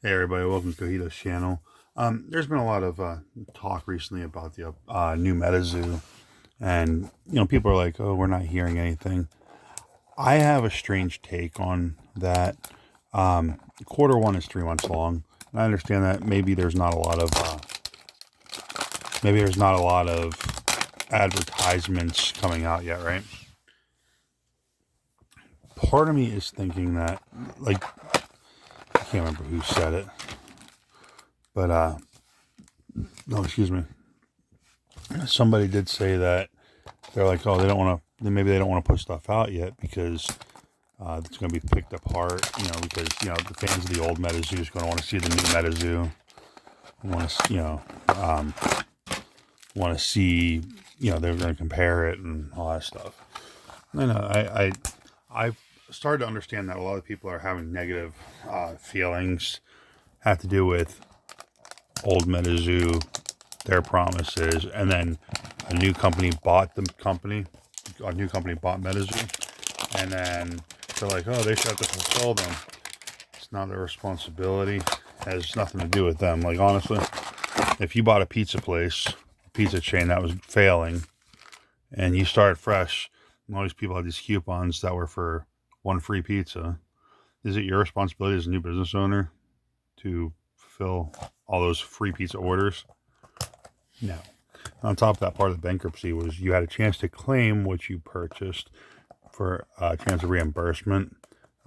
Hey everybody, welcome to Cojito's channel. There's been a lot of talk recently about the new Metazoo, and people are like, "Oh, we're not hearing anything." I have a strange take on that. Quarter one is 3 months long, and I understand that maybe there's not a lot of advertisements coming out yet, right? Part of me is thinking that, like, I can't remember who said it, but no, excuse me, somebody did say that they're like, oh, they don't want to. Maybe they don't want to put stuff out yet because it's going to be picked apart. Because the fans of the old Metazoo is going to want to see the new Metazoo. Want to, want to see, they're going to compare it and all that stuff. I know. I've started to understand that a lot of people are having negative feelings, have to do with old Metazoo, their promises, and then a new company bought the company. A new company bought Metazoo, and then they're like, "Oh, they should have to fulfill them." It's not their responsibility. It has nothing to do with them. Like, honestly, if you bought a pizza place, a pizza chain that was failing, and you started fresh, and all these people had these coupons that were for one free pizza, is it your responsibility as a new business owner to fulfill all those free pizza orders? No. On top of that, part of the bankruptcy was you had a chance to claim what you purchased for a chance of reimbursement.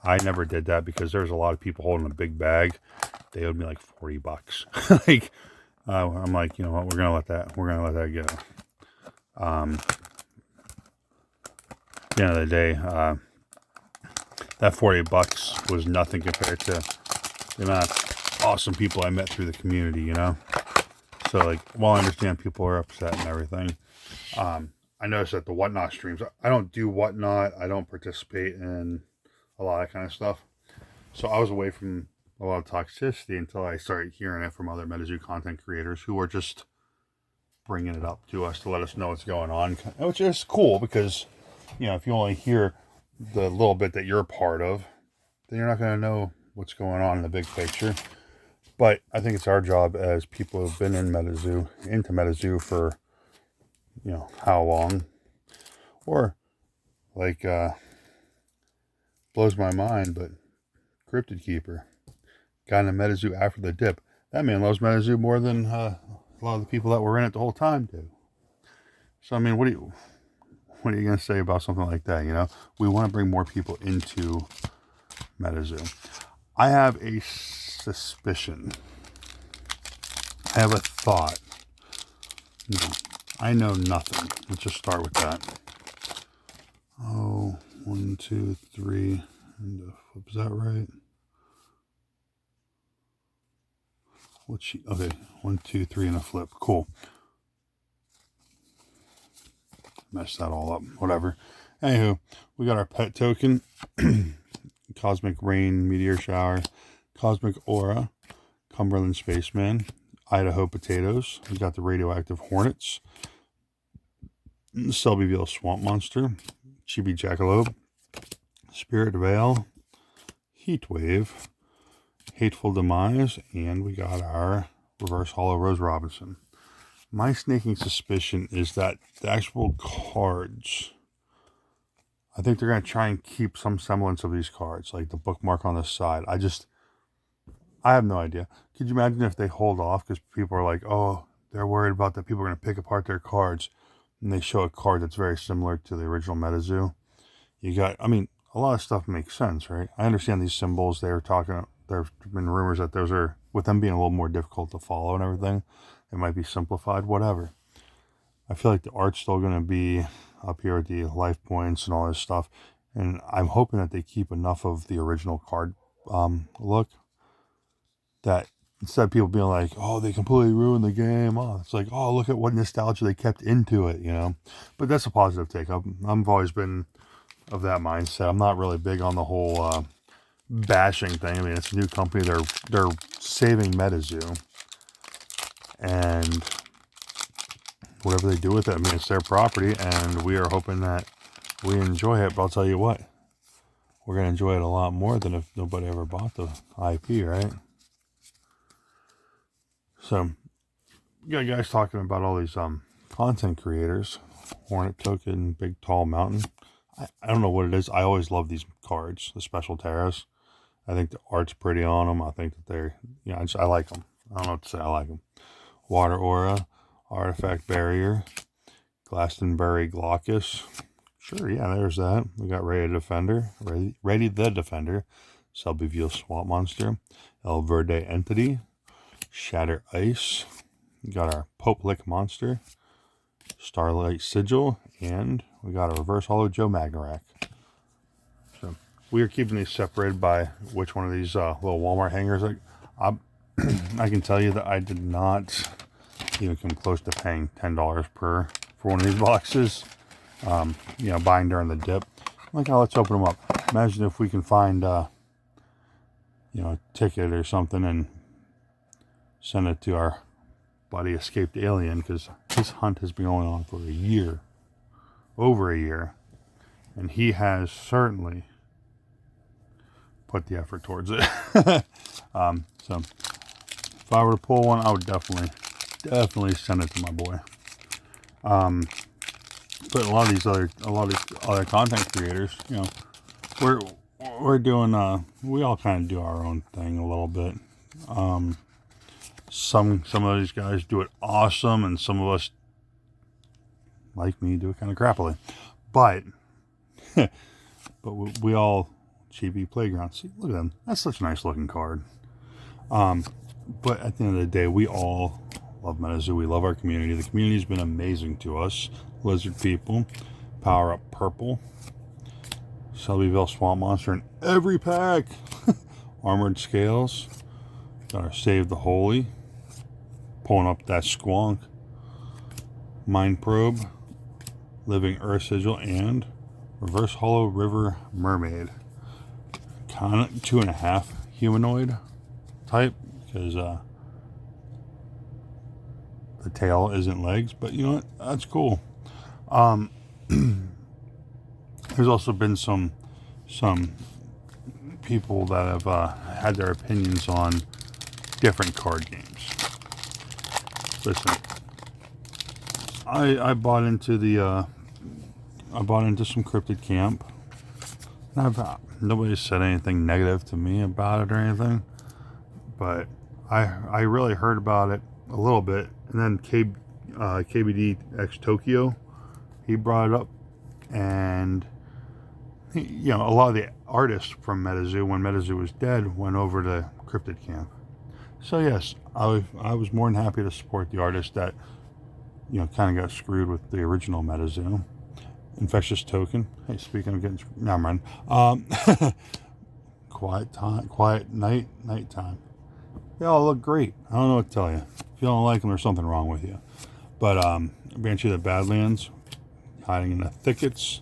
I never did that because there's a lot of people holding a big bag. They owed me like $40. like, I'm like, you know what? We're gonna let that go. At the end of the day, that $40 was nothing compared to the amount of awesome people I met through the community. So, like, while I understand people are upset and everything, I noticed that the Whatnot streams, I don't do Whatnot. I don't participate in a lot of that kind of stuff. So I was away from a lot of toxicity until I started hearing it from other Metazoo content creators who were just bringing it up to us to let us know what's going on, which is cool because, if you only hear the little bit that you're a part of, then you're not going to know what's going on in the big picture. But I think it's our job as people who've been into Metazoo for, how long. Or, like, blows my mind, but Cryptid Keeper got in a Metazoo after the dip. That man loves Metazoo more than a lot of the people that were in it the whole time do. So, I mean, what are you going to say about something like that? We want to bring more people into Metazoo. I have a suspicion. I have a thought. No, I know nothing. Let's just start with that. Oh, 1, 2, 3, and a flip. Is that right? Okay, 1, 2, 3, and a flip. Cool. Messed that all up. Whatever. Anywho, we got our pet token. Cosmic Rain, Meteor Shower, Cosmic Aura, Cumberland Spaceman, Idaho Potatoes. We got the Radioactive Hornets, Selbyville Swamp Monster, Chibi Jackalope, Spirit Veil, Heatwave, Hateful Demise, and we got our Reverse Hollow Rose Robinson. My snaking suspicion is that the actual cards, I think they're going to try and keep some semblance of these cards, like the bookmark on the side. I have no idea. Could you imagine if they hold off because people are like, oh, they're worried about that people are going to pick apart their cards, and they show a card that's very similar to the original Metazoo? A lot of stuff makes sense, right? I understand these symbols. There's been rumors that those are, with them being a little more difficult to follow and everything, it might be simplified, whatever. I feel like the art's still going to be up here with the life points and all this stuff. And I'm hoping that they keep enough of the original card look that instead of people being like, oh, they completely ruined the game. Oh, it's like, oh, look at what nostalgia they kept into it, But that's a positive take. I've always been of that mindset. I'm not really big on the whole bashing thing. I mean, it's a new company. They're saving Metazoo. And whatever they do with it, I mean, it's their property, and we are hoping that we enjoy it. But I'll tell you what, we're going to enjoy it a lot more than if nobody ever bought the IP, right? So, you got guys talking about all these content creators. Hornet Token, Big Tall Mountain. I don't know what it is. I always love these cards, the special terras. I think the art's pretty on them. I think that they're, I like them. I don't know what to say. I like them. Water Aura, Artifact Barrier, Glastonbury Glaucus. Sure, yeah, there's that. We got Ready the Defender, Selbyville Swamp Monster, El Verde Entity, Shatter Ice. We got our Pope Lick Monster, Starlight Sigil, and we got a Reverse Hollow Joe Magnarak. So we are keeping these separated by which one of these little Walmart hangers. I can tell you that I did not even come close to paying $10 for one of these boxes. Buying during the dip. Like, oh, let's open them up. Imagine if we can find, a ticket or something and send it to our buddy Escaped Alien, because his hunt has been going on for a year. Over a year. And he has certainly put the effort towards it. So if I were to pull one, I would definitely send it to my boy. But a lot of these other content creators, we're doing we all kind of do our own thing a little bit. Some of these guys do it awesome, and some of us, like me, do it kind of crappily. But we all Chibi Playground. See, look at them. That's such a nice looking card. But at the end of the day, we all love Metazoo. We love our community. The community's been amazing to us. Lizard people, Power Up Purple, Selbyville Swamp Monster in every pack. Armored Scales. Got our Save the Holy. Pulling up that Squonk. Mind Probe. Living Earth Sigil, and Reverse Hollow River Mermaid. Kind of 2.5 humanoid type, because the tail isn't legs, but you know what? That's cool. There's also been some people that have had their opinions on different card games. Listen, I bought into some Cryptid Camp. Nobody said anything negative to me about it or anything, but I really heard about it a little bit, and then KBD X Tokyo, he brought it up, and a lot of the artists from Metazoo, when Metazoo was dead, went over to Cryptid Camp. So yes, I was more than happy to support the artists that kind of got screwed with the original Metazoo. Infectious Token. Hey, speaking of getting screwed, never mind. Quiet nighttime. They all look great. I don't know what to tell you. If you don't like them, there's something wrong with you. But Banshee of the Badlands, Hiding in the Thickets,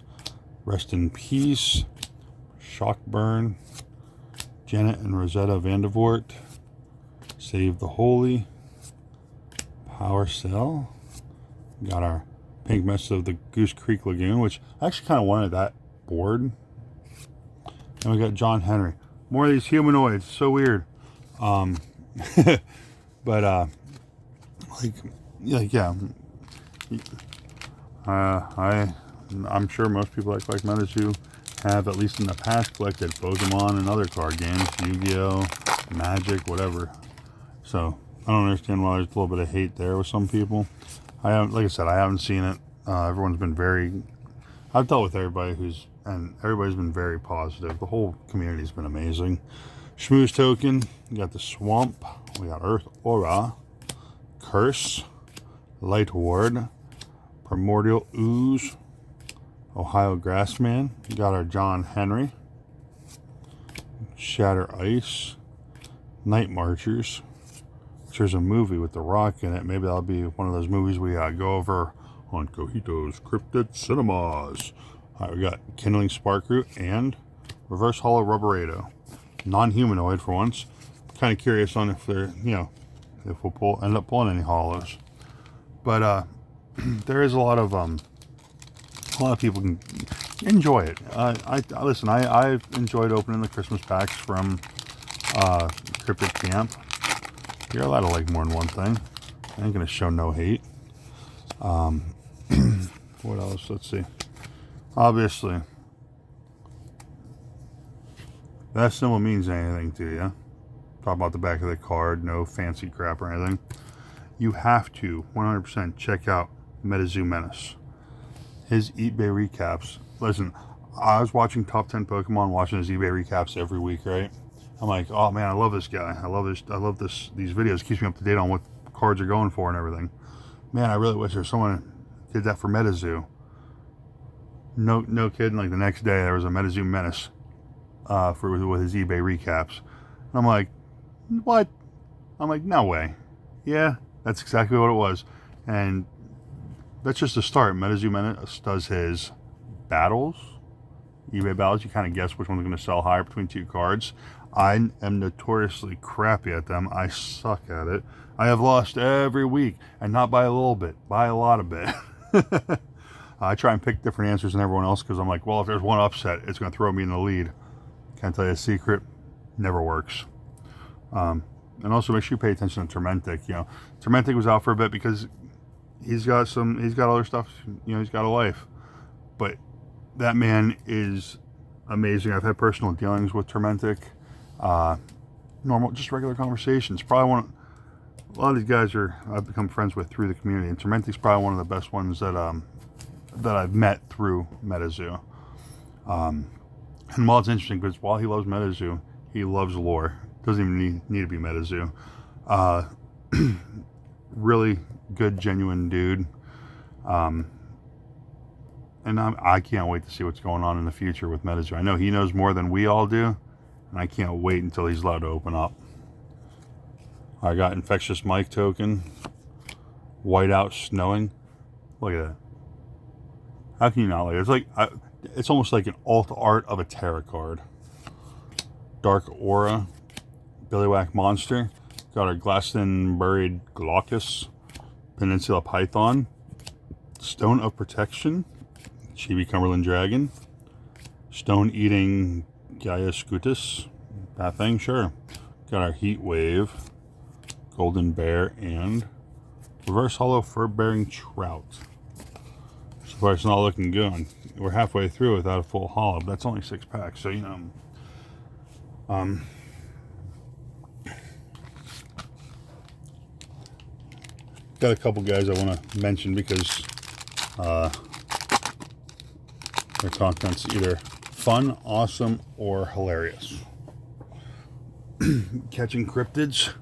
Rest in Peace, Shockburn, Janet and Rosetta Vandevort, Save the Holy, Power Cell. Got our Pink Mess of the Goose Creek Lagoon, which I actually kind of wanted that board. And we got John Henry. More of these humanoids. So weird. But yeah. I'm sure most people like Metazoo have, at least in the past, collected Pokemon and other card games, Yu-Gi-Oh, Magic, whatever. So I don't understand why there's a little bit of hate there with some people. Like I said, I haven't seen it. Everyone's been I've dealt with everybody and everybody's been very positive. The whole community's been amazing. Schmooze Token, we got the Swamp, we got Earth Aura, Curse, Light Ward, Primordial Ooze, Ohio Grassman, we got our John Henry, Shatter Ice, Night Marchers, which there's a movie with The Rock in it. Maybe that'll be one of those movies we go over on Cojito's Cryptid Cinemas. All right, we got Kindling Sparkroot and Reverse Hollow Rubberado. Non-humanoid for once. Kind of curious on if they're, if we'll end up pulling any hollows. But there is a lot of people can enjoy it. Listen. I've enjoyed opening the Christmas packs from Cryptid Camp. You're allowed to like more than one thing. I ain't gonna show no hate. What else? Let's see. Obviously, that symbol means anything to you. Talk about the back of the card, no fancy crap or anything. You have to 100% check out Metazoo Menace. His eBay recaps. Listen, I was watching Top 10 Pokemon, watching his eBay recaps every week, right? I'm like, oh man, I love this guy. I love these videos. Keeps me up to date on what cards are going for and everything. Man, I really wish there was someone did that for Metazoo. No kidding. Like the next day, there was a Metazoo Menace with his eBay recaps. And I'm like, what? I'm like, no way. Yeah, that's exactly what it was. And that's just the start. Metazoo Menace does his battles, eBay battles. You kind of guess which one's going to sell higher between two cards. I am notoriously crappy at them. I suck at it. I have lost every week, and not by a little bit, by a lot of bit. I try and pick different answers than everyone else because I'm like, well, if there's one upset, it's going to throw me in the lead. Can't tell you a secret. Never works. And also make sure you pay attention to Tormentic. You know, Tormentic was out for a bit because he's got other stuff. You know, he's got a life. But that man is amazing. I've had personal dealings with Tormentic. Normal, just regular conversations. Probably a lot of these guys I've become friends with through the community. And Tormentic's probably one of the best ones that I've met through Metazoo. And while it's interesting, because while he loves Metazoo, he loves lore. Doesn't even need to be Metazoo. Really good, genuine dude. And I can't wait to see what's going on in the future with Metazoo. I know he knows more than we all do, and I can't wait until he's allowed to open up. I got Infectious Mike token, Whiteout Snowing. Look at that. How can you not like it? It's like it's almost like an alt art of a tarot card. Dark Aura, Billywhack Monster. Got our Glastonbury Glaucus, Peninsula Python, Stone of Protection, Chibi Cumberland Dragon, Stone Eating Gaia Scutus, that thing, sure. Got our Heat Wave, Golden Bear, and Reverse Hollow Fur Bearing Trout. So far it's not looking good. We're halfway through without a full hollow, but that's only 6 packs, so you know. Got a couple guys I want to mention because their content's either fun, awesome, or hilarious. Catching Cryptids.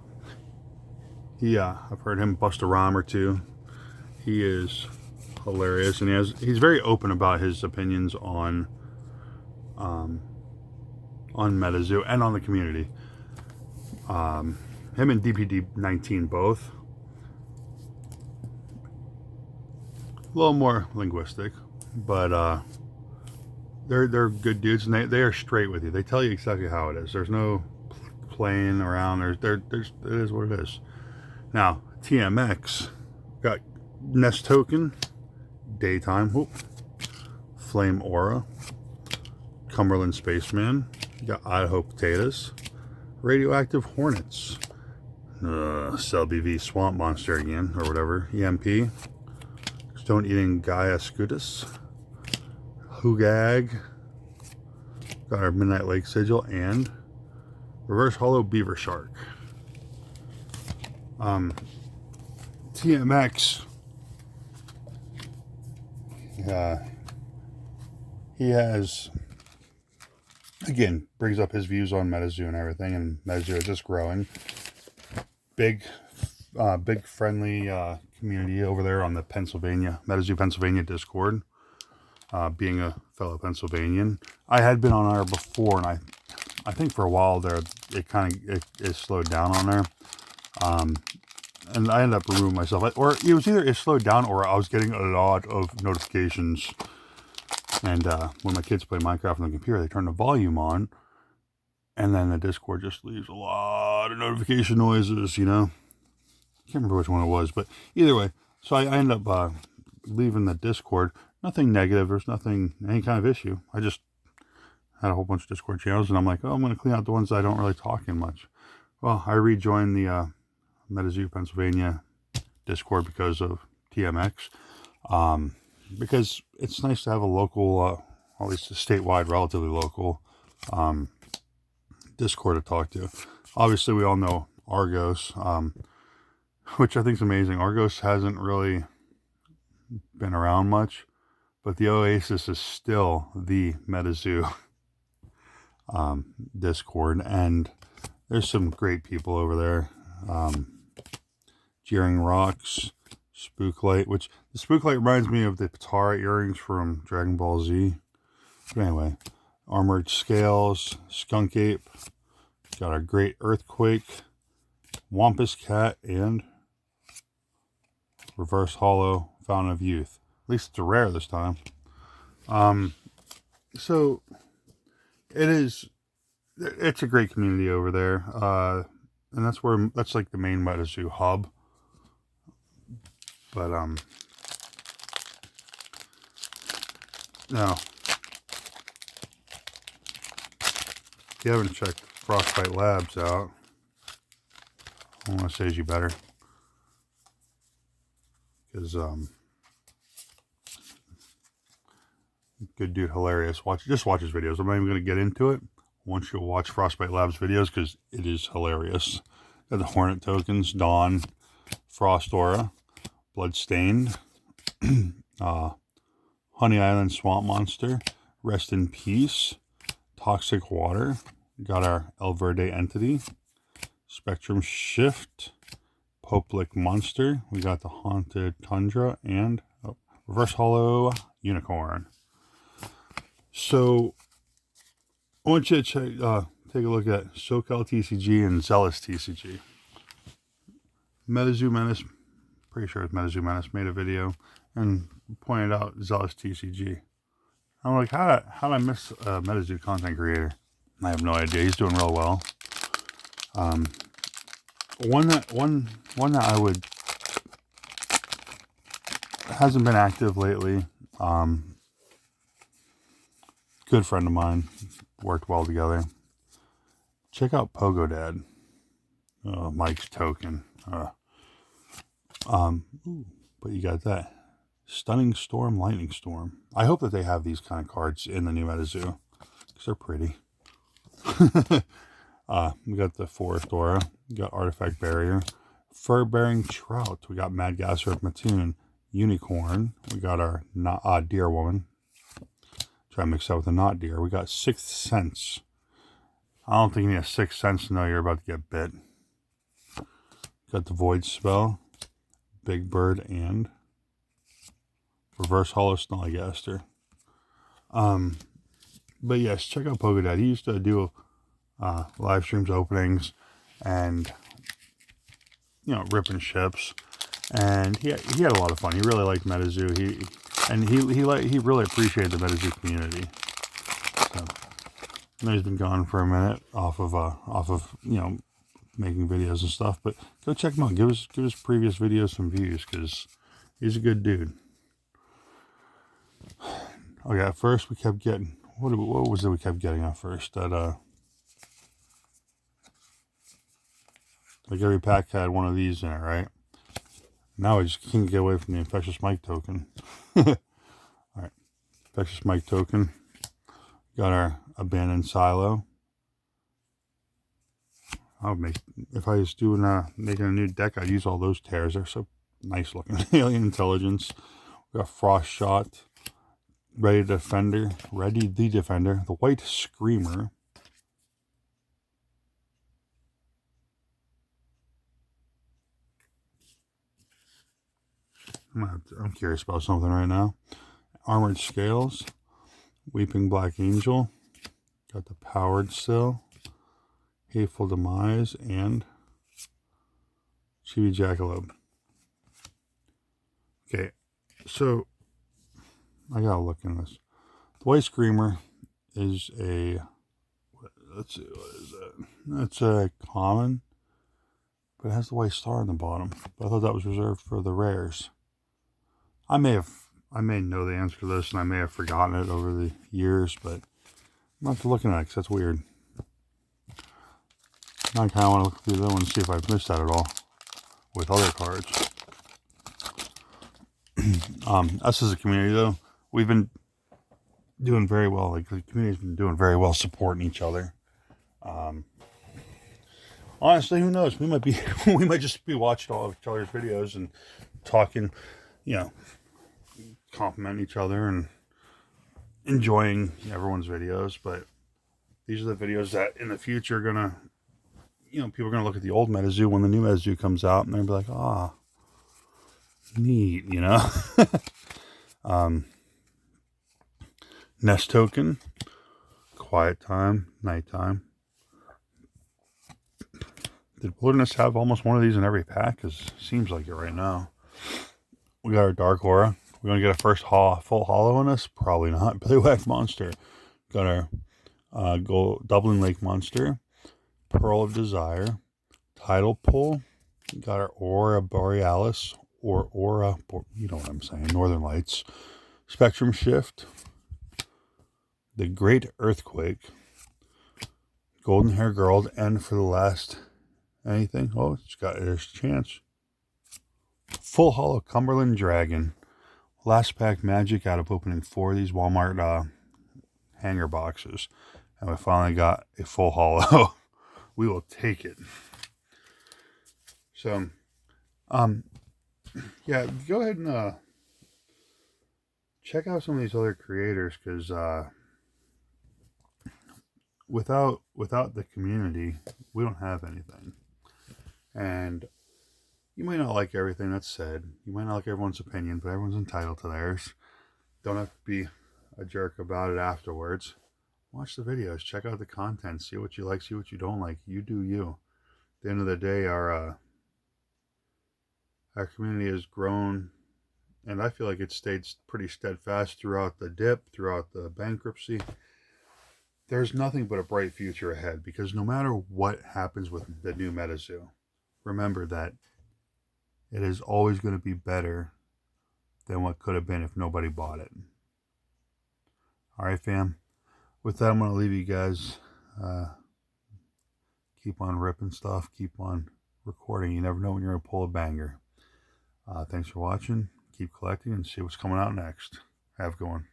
I've heard him bust a rhyme or two. He is hilarious, and he's very open about his opinions on Metazoo and on the community. Him and DPD19 both. A little more linguistic, but they're good dudes, and they are straight with you. They tell you exactly how it is. There's no playing around. It is what it is. Now TMX got Nest Token, Daytime, Flame Aura, Cumberland Spaceman, got Idaho Potatoes, Radioactive Hornets, Cell BV Swamp Monster again, or whatever, EMP, Stone Eating Gaia Scutus, Hugag, got our Midnight Lake Sigil, and Reverse Hollow Beaver Shark. TMX, he has, again, brings up his views on Metazoo and everything, and Metazoo is just growing. Big friendly community over there on the Metazoo Pennsylvania Discord. Being a fellow Pennsylvanian, I had been on there before, and I think for a while there it slowed down on there. And I ended up removing myself, or it was either it slowed down or I was getting a lot of notifications. And when my kids play Minecraft on the computer, they turn the volume on, and then the Discord just leaves a lot of notification noises, you know. Can't remember which one it was, but either way, so I ended up leaving the Discord. Nothing negative, there's any kind of issue. I just had a whole bunch of Discord channels, and I'm like, oh, I'm going to clean out the ones that I don't really talk in much. Well, I rejoined the Metazoo, Pennsylvania Discord because of TMX. Because it's nice to have a local, at least a statewide, relatively local Discord to talk to. Obviously, we all know Argos, which I think is amazing. Argos hasn't really been around much, but the Oasis is still the Metazoo Discord, and there's some great people over there. Jeering Rocks, Spooklight, which the Spooklight reminds me of the Patara earrings from Dragon Ball Z. But anyway, Armored Scales, Skunk Ape, got a Great Earthquake, Wampus Cat, and Reverse Hollow Fountain of Youth. At least it's a rare this time. So it's a great community over there. And that's like the main Metazoo hub. But now, if you haven't checked Frostbite Labs out, I want to say you better, because good dude, hilarious. Just watch his videos. I'm not even going to get into it. I want you to watch Frostbite Labs videos because it is hilarious. Got the Hornet tokens, Dawn, Frost Aura, Bloodstained, Honey Island Swamp Monster, Rest in Peace, Toxic Water, got our El Verde Entity, Spectrum Shift, Popelic Monster, we got the Haunted Tundra, and Reverse Hollow Unicorn. So, I want you to take a look at SoCal TCG and Zealous TCG. Metazoo Menace, pretty sure it's Metazoo Menace, made a video and pointed out Zealous TCG. I'm like, how did I miss a Metazoo content creator? I have no idea. He's doing real well. One that I would hasn't been active lately. Good friend of mine, worked well together. Check out Pogo Dad. Mike's token. But you got that Stunning Storm, Lightning Storm. I hope that they have these kind of cards in the new Metazoo because they're pretty. We got the Forest Aura. We got Artifact Barrier, Fur Bearing Trout. We got Mad Gasser of Mattoon, Unicorn. We got our Deer Woman. Try to mix that with a not deer. We got Sixth Sense. I don't think you need a Sixth Sense to know you're about to get bit. Got the Void Spell, Big Bird, and Reverse Hollow Snollygaster. But yes, check out Pogo Dad. He used to do live streams, openings, and ripping ships. And he had a lot of fun. He really liked Metazoo. He really appreciated the Metazoo community. So I know he's been gone for a minute off of making videos and stuff, but go check him out. Give his previous videos some views because he's a good dude. Okay, at first we kept getting what was it we kept getting at first? That like every pack had one of these in it, right? Now I just can't get away from the Infectious Mike token. Alright. Infectious Mike token. Got our Abandoned Silo. If I was doing making a new deck, I'd use all those tears. They're so nice looking. Alien Intelligence. We got Frost Shot. Ready the Defender. The White Screamer. I'm curious about something right now. Armored Scales, Weeping Black Angel, got the Powered Still, Hateful Demise, and Chibi Jackalope. Okay, so I gotta look in this. The White Screamer is let's see, what is that? That's a common, but it has the white star on the bottom. But I thought that was reserved for the rares. I may know the answer to this, and I may have forgotten it over the years, but I'm not looking at it because that's weird. Now I kind of want to look through that one and see if I've missed that at all. with other cards. Us as a community, though, we've been doing very well. Like, the community's been doing very well supporting each other. Honestly, who knows? We might be, we might just be watching all of each other's videos and talking, you know, complimenting each other and enjoying everyone's videos. But these are the videos that in the future are gonna, you know, people are gonna look at the old Metazoo when the new Metazoo comes out, and they're gonna be like, ah, neat, you know. Nest token, quiet time, nighttime. Did Wilderness have almost one of these in every pack? Because it seems like it right now. We got our Dark Aura. We're going to get a first full hollow on us? Probably not. Billywhack Monster. Got our Dublin Lake Monster. Pearl of Desire. Tidal Pull. Got our Aura Borealis. Or Aura, you know what I'm saying, Northern Lights. Spectrum Shift. The Great Earthquake. Golden Hair Girl. And for the last anything, oh, there's a chance. Full hollow Cumberland Dragon. Last pack magic out of opening 4 of these Walmart hanger boxes. And we finally got a full hollow. We will take it. So, yeah, go ahead and check out some of these other creators, because without the community, we don't have anything. And you might not like everything that's said. You might not like everyone's opinion, but everyone's entitled to theirs. Don't have to be a jerk about it afterwards. Watch the videos. Check out the content. See what you like. See what you don't like. You do you. At the end of the day, our community has grown, and I feel like it stayed pretty steadfast throughout the dip, throughout the bankruptcy. There's nothing but a bright future ahead, because no matter what happens with the new Metazoo, remember that it is always going to be better than what could have been if nobody bought it. All right, fam. With that, I'm going to leave you guys. Keep on ripping stuff. Keep on recording. You never know when you're going to pull a banger. Thanks for watching. Keep collecting and see what's coming out next. Have a good one.